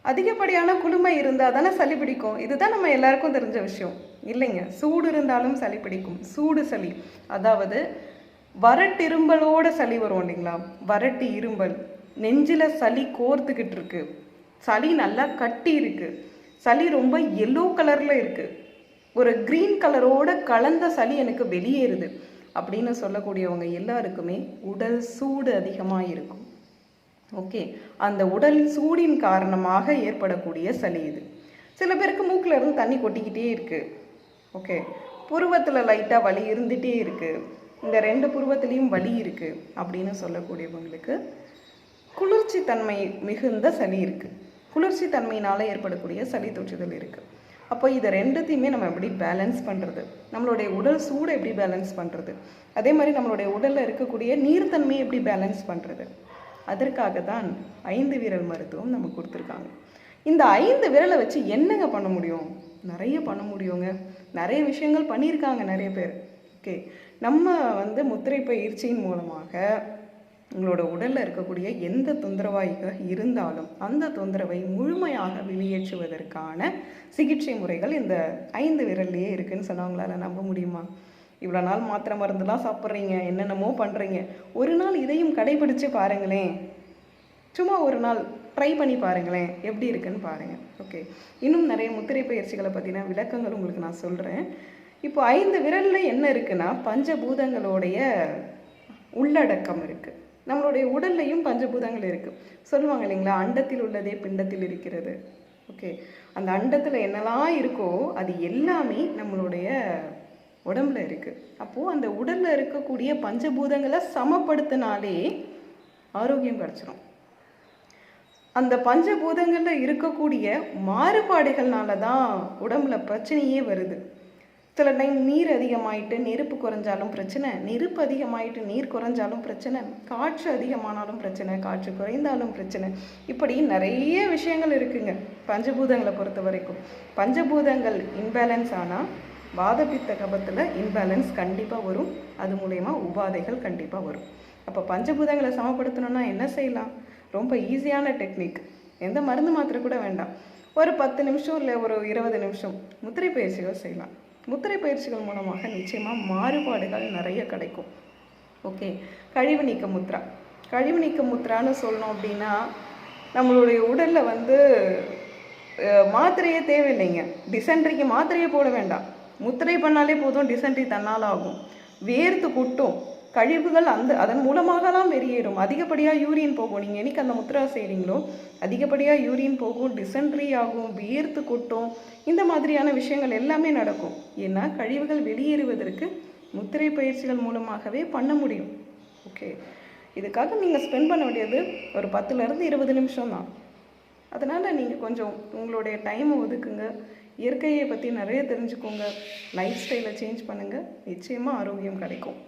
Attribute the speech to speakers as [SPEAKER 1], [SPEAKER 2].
[SPEAKER 1] அதிகப்படியான குளுமை இருந்தால் தானே சளி பிடிக்கும். இதுதான் நம்ம எல்லாருக்கும் தெரிஞ்ச விஷயம் இல்லைங்க. சூடு இருந்தாலும் சளி பிடிக்கும். சூடு சளி, அதாவது வறட்டு இரும்பலோட சளி வரும் இல்லைங்களா? வறட்டு இரும்பல், நெஞ்சில் சளி கோர்த்துக்கிட்டு இருக்கு, சளி நல்லா கட்டி இருக்கு, சளி ரொம்ப எல்லோ கலரில் இருக்கு, ஒரு க்ரீன் கலரோட கலந்த சளி எனக்கு வெளியேறுது அப்படின்னு சொல்லக்கூடியவங்க எல்லாருக்குமே உடல் சூடு அதிகமாக இருக்கும். ஓகே, அந்த உடல் சூடின் காரணமாக ஏற்படக்கூடிய சளி இது. சில பேருக்கு மூக்கில் இருந்து தண்ணி கொட்டிக்கிட்டே இருக்குது. ஓகே, புருவத்தில் லைட்டாக வலி இருந்துகிட்டே இருக்குது, இந்த 2 புருவத்துலேயும் வலி இருக்குது அப்படின்னு சொல்லக்கூடியவங்களுக்கு குளிர்ச்சி தன்மை மிகுந்த சளி இருக்குது. குளிர்ச்சி தன்மையினால் ஏற்படக்கூடிய சளி தொற்றுதல் இருக்குது. அப்போ இதை ரெண்டுத்தையுமே நம்ம எப்படி பேலன்ஸ் பண்ணுறது, நம்மளுடைய உடல் சூடை எப்படி பேலன்ஸ் பண்ணுறது, அதே மாதிரி நம்மளுடைய உடலில் இருக்கக்கூடிய நீர்த்தன்மையை எப்படி பேலன்ஸ் பண்ணுறது, அதற்காக தான் 5 விரல் மருத்துவம் நம்ம கொடுத்துருக்காங்க. இந்த 5 விரலை வச்சு என்னங்க பண்ண முடியும்? நிறைய பண்ண முடியுங்க. நிறைய விஷயங்கள் பண்ணியிருக்காங்க நிறைய பேர். ஓகே, நம்ம முத்திரை பயிற்சியின் மூலமாக உங்களோட உடலில் இருக்கக்கூடிய எந்த தொந்தரவாய்கள் இருந்தாலும் அந்த தொந்தரவை முழுமையாக வெளியேற்றுவதற்கான சிகிச்சை முறைகள் இந்த 5 விரல்லையே இருக்குன்னு சொன்னவங்களால நம்ப முடியுமா? இவ்வளோ நாள் மாத்திரை மருந்துலாம் சாப்பிட்றீங்க, என்னென்னமோ பண்ணுறீங்க, ஒரு நாள் இதையும் கடைபிடிச்சு பாருங்களேன். சும்மா ஒரு நாள் ட்ரை பண்ணி பாருங்களேன், எப்படி இருக்குன்னு பாருங்கள். ஓகே, இன்னும் நிறைய முத்திரை பயிற்சிகளை பற்றின விளக்கங்கள் உங்களுக்கு நான் சொல்கிறேன். இப்போ 5 விரலில் என்ன இருக்குன்னா பஞ்சபூதங்களுடைய உள்ளடக்கம் இருக்குது. நம்மளுடைய உடல்லையும் பஞ்சபூதங்கள் இருக்குது. சொல்லுவாங்க இல்லைங்களா, அண்டத்தில் உள்ளதே பிண்டத்தில் இருக்கிறது. ஓகே, அந்த அண்டத்தில் என்னெல்லாம் இருக்கோ அது எல்லாமே நம்மளுடைய உடம்புல இருக்குது. அப்போது அந்த உடலில் இருக்கக்கூடிய பஞ்சபூதங்களை சமப்படுத்தினாலே ஆரோக்கியம் கிடச்சிரும். அந்த பஞ்சபூதங்களில் இருக்கக்கூடிய மாறுபாடுகள்னால தான் உடம்புல பிரச்சனையே வருது. சில டைம் நீர் அதிகமாயிட்டு நெருப்பு குறைஞ்சாலும் பிரச்சனை, நெருப்பு அதிகமாயிட்டு நீர் குறைஞ்சாலும் பிரச்சனை, காற்று அதிகமானாலும் பிரச்சனை, காற்று குறைந்தாலும் பிரச்சனை. இப்படி நிறைய விஷயங்கள் இருக்குங்க பஞ்சபூதங்களை பொறுத்த வரைக்கும். பஞ்சபூதங்கள் இன்பேலன்ஸ் ஆனால் வாதபித்த கபத்தில் இன்பேலன்ஸ் கண்டிப்பாக வரும். அது மூலயமா உபாதைகள் கண்டிப்பாக வரும். அப்போ பஞ்சபூதங்களை சமப்படுத்தணும்னா என்ன செய்யலாம்? ரொம்ப ஈஸியான டெக்னிக். எந்த மருந்து மாத்திரை கூட வேண்டாம். ஒரு 10 நிமிஷம் இல்லை ஒரு 20 நிமிஷம் முத்திரை பயிற்சிகள் செய்யலாம். முத்திரை பயிற்சிகள் மூலமாக நிச்சயமாக மாறுபாடுகள் நிறைய கிடைக்கும். ஓகே, கழிவு நீக்க முத்ரா. கழிவு நீக்க முத்ரான்னு சொல்லணும் அப்படின்னா நம்மளுடைய உடலில் மாத்திரையே தேவையில்லைங்க. டிசென்ட்ரிக்கு மாத்திரையே போட வேண்டாம், முத்திரை பண்ணாலே போதும், டிசென்ட்ரி தன்னால் ஆகும். வேர்த்து கொட்டும், கழிவுகள் அதன் மூலமாக தான் வெளியேறும். அதிகப்படியாக யூரின் போகும். நீங்கள் என்னைக்கு அந்த முத்திரா செய்கிறீங்களோ அதிகப்படியாக யூரின் போகும், டிசென்ட்ரி ஆகும், வேர்த்து கொட்டும், இந்த மாதிரியான விஷயங்கள் எல்லாமே நடக்கும். ஏன்னா கழிவுகள் வெளியேறுவதற்கு முத்திரை பயிற்சிகள் மூலமாகவே பண்ண முடியும். ஓகே, இதுக்காக நீங்கள் ஸ்பெண்ட் பண்ண வேண்டியது ஒரு 10லேருந்து 20 நிமிஷம் தான். அதனால் நீங்கள் கொஞ்சம் உங்களுடைய டைமை ஒதுக்குங்க, இயற்கையை பற்றி நிறைய தெரிஞ்சுக்கோங்க, லைஃப் ஸ்டைலை சேஞ்ச் பண்ணுங்கள், நிச்சயமாக ஆரோக்கியம் கிடைக்கும்.